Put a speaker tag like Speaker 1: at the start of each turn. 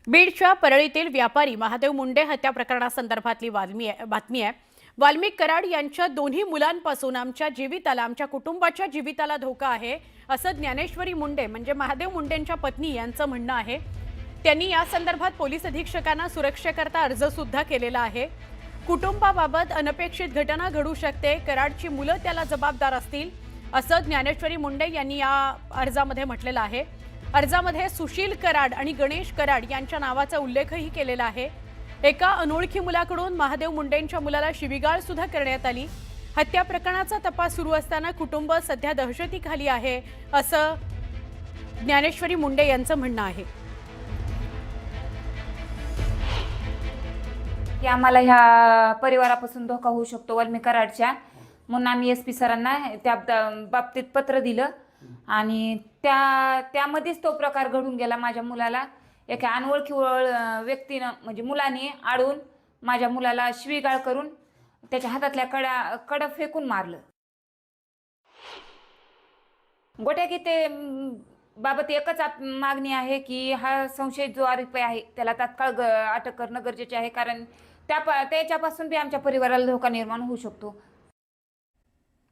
Speaker 1: बीडच्या परळीतील व्यापारी महादेव मुंडे हत्या प्रकरणासंदर्भातली बातमी आहे। वाल्मिक कराड यांच्या दोन्ही मुलांपासून आमच्या जीविताला, आमच्या कुटुंबाच्या जीविताला धोका आहे, असं ज्ञानेश्वरी मुंडे म्हणजे महादेव मुंडेंच्या पत्नी यांचं म्हणणं आहे। त्यांनी या संदर्भात पोलीस अधीक्षकांना सुरक्षेकरता अर्ज सुद्धा केलेला आहे। कुटुंबाबाबत अनपेक्षित घटना घडू शकते, कराडची मुलं त्याला जबाबदार असतील, असं ज्ञानेश्वरी मुंडे यांनी या अर्जामध्ये म्हटलेलं आहे। अर्जामध्ये सुशील कराड आणि गणेश कराड यांच्या नावाचा उल्लेखही केलेला आहे। एका अनोळखी मुलाकडून महादेव मुंडेंच्या मुलाला शिवीगाळ सुद्धा करण्यात आली। हत्या प्रकरणाचा तपास सुरू असताना कुटुंब सध्या दहशतीखाली आहे, असं ज्ञानेश्वरी मुंडे यांचं म्हणणं आहे।
Speaker 2: की आम्हाला ह्या परिवारापासून धोका होऊ शकतो वाल्मिक कराडच्या, म्हणून आम्ही SP सरांना त्या बाबतीत पत्र दिलं आणि त्यामध्येच तो प्रकार घडून गेला। माझ्या मुलाला एका अनोळखी व्यक्तीनं म्हणजे मुलाने आडून माझ्या मुलाला शिवीगाळ करून त्याच्या हातातल्या कडा फेकून मारलं। गोट्या की ते बाबत एकच मागणी आहे की हा संशयित जो आरोपी आहे त्याला तात्काळ अटक करणं गरजेचे आहे, कारण त्याच्यापासून बी आमच्या परिवाराला धोका निर्माण होऊ शकतो।